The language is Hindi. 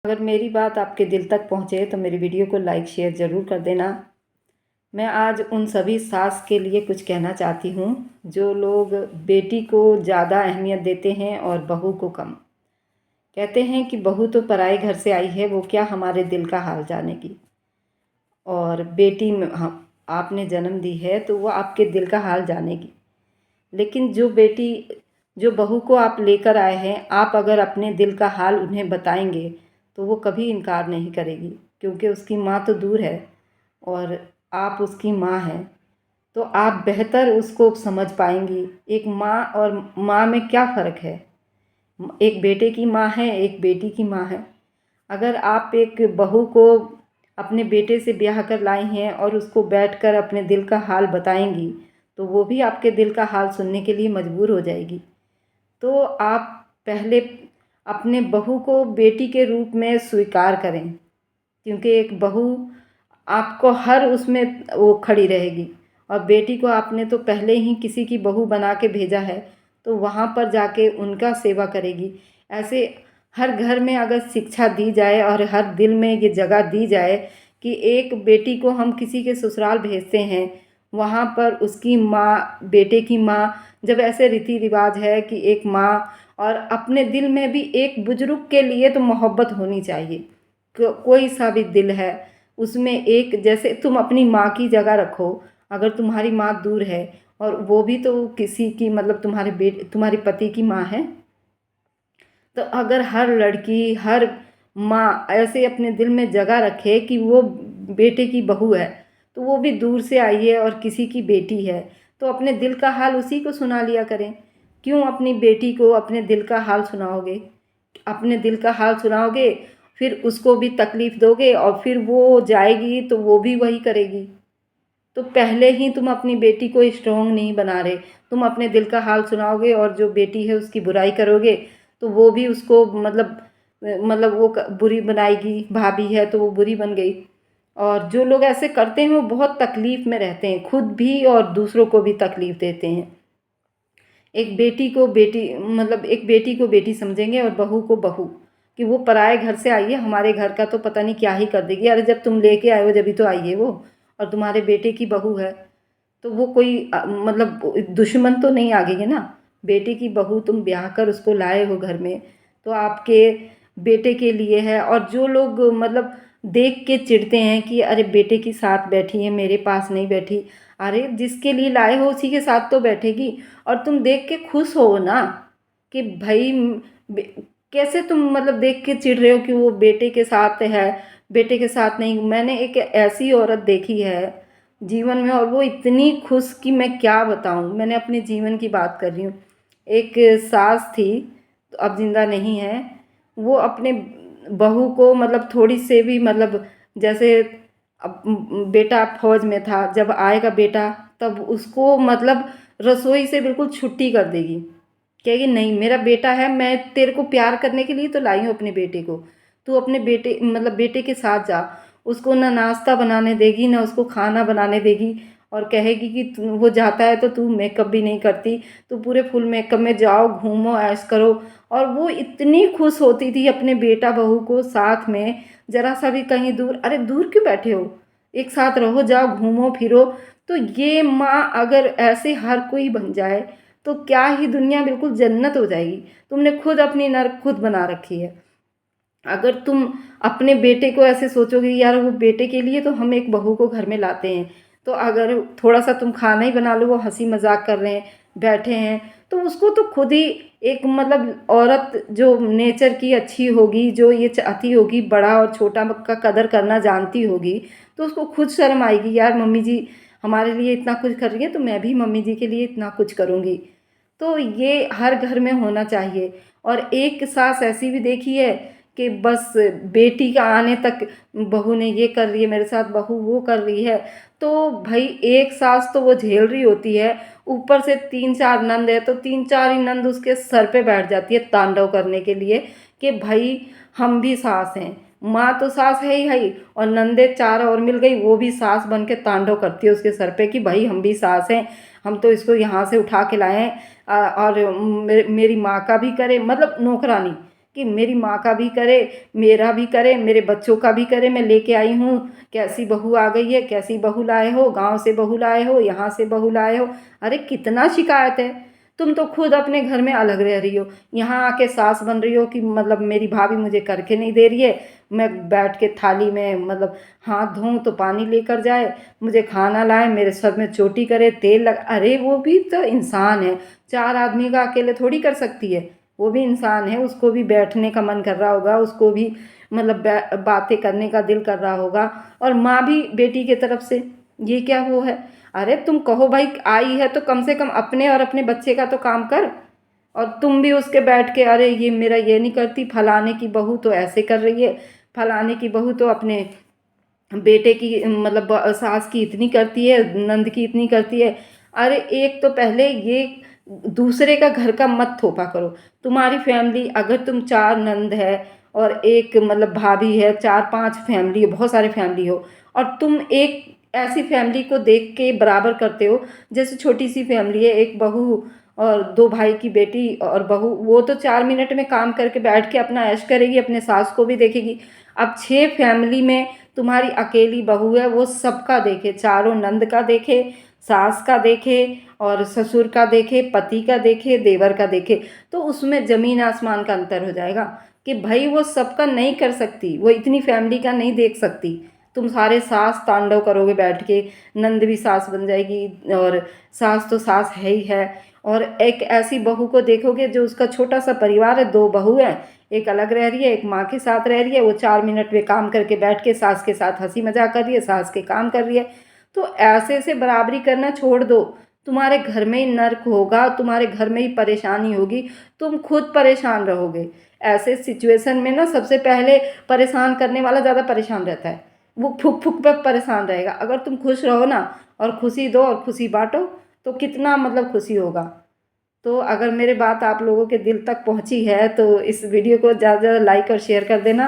अगर मेरी बात आपके दिल तक पहुँचे तो मेरी वीडियो को लाइक शेयर ज़रूर कर देना। मैं आज उन सभी सास के लिए कुछ कहना चाहती हूँ जो लोग बेटी को ज़्यादा अहमियत देते हैं और बहू को कम। कहते हैं कि बहू तो पराए घर से आई है, वो क्या हमारे दिल का हाल जानेगी। और बेटी में हम आपने जन्म दी है तो वो आपके दिल का हाल जानेगी। लेकिन जो बहू को आप लेकर आए हैं, आप अगर अपने दिल का हाल उन्हें बताएंगे तो वो कभी इनकार नहीं करेगी, क्योंकि उसकी माँ तो दूर है और आप उसकी माँ हैं। तो आप बेहतर उसको समझ पाएंगी एक माँ और माँ में क्या फ़र्क है। एक बेटे की माँ है, एक बेटी की माँ है। अगर आप एक बहू को अपने बेटे से ब्याह कर लाई हैं और उसको बैठकर अपने दिल का हाल बताएंगी तो वो भी आपके दिल का हाल सुनने के लिए मजबूर हो जाएगी। तो आप पहले अपने बहू को बेटी के रूप में स्वीकार करें, क्योंकि एक बहू आपको हर उसमें वो खड़ी रहेगी। और बेटी को आपने तो पहले ही किसी की बहू बना के भेजा है तो वहाँ पर जाके उनका सेवा करेगी। ऐसे हर घर में अगर शिक्षा दी जाए और हर दिल में ये जगह दी जाए कि एक बेटी को हम किसी के ससुराल भेजते हैं, वहाँ पर उसकी माँ, बेटे की माँ, जब ऐसे रीति रिवाज है कि एक माँ और अपने दिल में भी एक बुजुर्ग के लिए तो मोहब्बत होनी चाहिए। कोई सा भी दिल है उसमें एक, जैसे तुम अपनी माँ की जगह रखो। अगर तुम्हारी माँ दूर है और वो भी तो किसी की मतलब तुम्हारे पति की माँ है, तो अगर हर लड़की, हर माँ ऐसे अपने दिल में जगह रखे कि वो बेटे की बहू है तो वो भी दूर से आई है और किसी की बेटी है, तो अपने दिल का हाल उसी को सुना लिया करें। क्यों अपनी बेटी को अपने दिल का हाल सुनाओगे? अपने दिल का हाल सुनाओगे फिर उसको भी तकलीफ़ दोगे और फिर वो जाएगी तो वो भी वही करेगी। तो पहले ही तुम अपनी बेटी को स्ट्रॉन्ग नहीं बना रहे। तुम अपने दिल का हाल सुनाओगे और जो बेटी है उसकी बुराई करोगे तो वो भी उसको मतलब वो बुरी बनाएगी। भाभी है तो वो बुरी बन गई। और जो लोग ऐसे करते हैं वो बहुत तकलीफ़ में रहते हैं, खुद भी और दूसरों को भी तकलीफ़ देते हैं। एक बेटी को बेटी समझेंगे और बहू को बहू, कि वो पराए घर से आई है, हमारे घर का तो पता नहीं क्या ही कर देगी। अरे जब तुम लेके आए हो जब ही तो आई है वो, और तुम्हारे बेटे की बहू है तो वो कोई मतलब दुश्मन तो नहीं आ गई है ना। बेटे की बहू तुम ब्याह कर उसको लाए हो घर में तो आपके बेटे के लिए है। और जो लोग मतलब देख के चिढ़ते हैं कि अरे बेटे के साथ बैठी है, मेरे पास नहीं बैठी। अरे जिसके लिए लाए हो उसी के साथ तो बैठेगी। और तुम देख के खुश हो ना कि भाई कैसे तुम मतलब देख के चिढ़ रहे हो कि वो बेटे के साथ है, बेटे के साथ नहीं। मैंने एक ऐसी औरत देखी है जीवन में और वो इतनी खुश कि मैं क्या बताऊं। मैंने अपने जीवन की बात कर रही हूँ। एक सास थी, तो अब जिंदा नहीं है। वो अपने बहू को मतलब थोड़ी से भी मतलब जैसे अब बेटा फौज में था, जब आएगा बेटा तब उसको मतलब रसोई से बिल्कुल छुट्टी कर देगी। कहेगी नहीं मेरा बेटा है, मैं तेरे को प्यार करने के लिए तो लाई हूँ अपने बेटे को। तू अपने बेटे मतलब बेटे के साथ जा। उसको ना नाश्ता बनाने देगी ना उसको खाना बनाने देगी। और कहेगी कि वो जाता है तो तू मेकअप भी नहीं करती, तो पूरे फुल मेकअप में जाओ, घूमो, ऐश करो। और वो इतनी खुश होती थी अपने बेटा बहू को साथ में। ज़रा सा भी कहीं दूर, अरे दूर क्यों बैठे हो, एक साथ रहो, जाओ घूमो फिरो। तो ये माँ अगर ऐसे हर कोई बन जाए तो क्या ही दुनिया बिल्कुल जन्नत हो जाएगी। तुमने खुद अपनी नर्क खुद बना रखी है। अगर तुम अपने बेटे को ऐसे सोचोगे यार वो बेटे के लिए तो हम एक बहू को घर में लाते हैं, तो अगर थोड़ा सा तुम खाना ही बना लो, वो हंसी मजाक कर रहे हैं, बैठे हैं, तो उसको तो खुद ही एक मतलब औरत जो नेचर की अच्छी होगी, जो ये चाहती होगी बड़ा और छोटा का कदर करना जानती होगी, तो उसको खुद शर्म आएगी यार मम्मी जी हमारे लिए इतना कुछ कर रही है तो मैं भी मम्मी जी के लिए इतना कुछ करूँगी। तो ये हर घर में होना चाहिए। और एक सास ऐसी भी देखी है कि बस बेटी का आने तक बहू ने ये कर रही है मेरे साथ, बहू वो कर रही है। तो भाई एक सास तो वो झेल रही होती है, ऊपर से 3-4 नंद है तो 3-4 ही नंद उसके सर पे बैठ जाती है तांडव करने के लिए कि भाई हम भी सास हैं। माँ तो सास है ही और नंदे 4 और मिल गई, वो भी सास बन के तांडव करती है उसके सर पे कि भाई हम भी सास हैं, हम तो इसको यहाँ से उठा के लाए हैं। और मेरी माँ का भी करे, मतलब नौकरानी कि मेरी माँ का भी करे, मेरा भी करे, मेरे बच्चों का भी करे। मैं लेके आई हूँ, कैसी बहू आ गई है, कैसी बहू लाए हो, गांव से बहू लाए हो, यहाँ से बहू लाए हो। अरे कितना शिकायत है। तुम तो खुद अपने घर में अलग रह रही हो, यहाँ आके सास बन रही हो कि मतलब मेरी भाभी मुझे करके नहीं दे रही है, मैं बैठ के थाली में मतलब हाथ धोऊं तो पानी लेकर जाए, मुझे खाना लाए, मेरे सर में चोटी करे, तेल लगा। अरे वो भी तो इंसान है, 4 आदमी का अकेले थोड़ी कर सकती है। वो भी इंसान है, उसको भी बैठने का मन कर रहा होगा, उसको भी मतलब बातें करने का दिल कर रहा होगा। और माँ भी बेटी के तरफ से, ये क्या वो है। अरे तुम कहो भाई आई है तो कम से कम अपने और अपने बच्चे का तो काम कर। और तुम भी उसके बैठ के अरे ये मेरा ये नहीं करती, फलाने की बहू तो ऐसे कर रही है, फलाने की बहू तो अपने बेटे की मतलब सास की इतनी करती है, नंद की इतनी करती है। अरे एक तो पहले ये दूसरे का घर का मत थोपा करो। तुम्हारी फैमिली अगर तुम 4 नंद है और एक मतलब भाभी है, 4-5 फैमिली है, बहुत सारे फैमिली हो, और तुम एक ऐसी फैमिली को देख के बराबर करते हो। जैसे छोटी सी फैमिली है, एक बहू और 2 भाई की बेटी और बहू, वो तो 4 मिनट में काम करके बैठ के अपना ऐश करेगी, अपने सास को भी देखेगी। अब 6 फैमिली में तुम्हारी अकेली बहू है, वो सबका देखे, चारों नंद का देखे, सास का देखे और ससुर का देखे, पति का देखे, देवर का देखे। तो उसमें ज़मीन आसमान का अंतर हो जाएगा कि भाई वो सबका नहीं कर सकती, वो इतनी फैमिली का नहीं देख सकती। तुम सारे सास तांडव करोगे बैठ के, नंद भी सास बन जाएगी और सास तो सास है ही है। और एक ऐसी बहू को देखोगे जो उसका छोटा सा परिवार है, 2 बहू हैं, एक अलग रह रही है, एक माँ के साथ रह रही है, वो 4 मिनट में काम करके बैठ के सास के साथ हंसी मजाक कर रही है, सास के काम कर रही है। तो ऐसे से बराबरी करना छोड़ दो। तुम्हारे घर में ही नर्क होगा, तुम्हारे घर में ही परेशानी होगी, तुम खुद परेशान रहोगे। ऐसे सिचुएशन में ना सबसे पहले परेशान करने वाला ज़्यादा परेशान रहता है, वो फुक फुक पे परेशान रहेगा। अगर तुम खुश रहो ना और खुशी दो और खुशी बांटो तो कितना मतलब खुशी होगा। तो अगर मेरे बात आप लोगों के दिल तक पहुंची है तो इस वीडियो को ज़्यादा ज़्यादा लाइक और शेयर कर देना।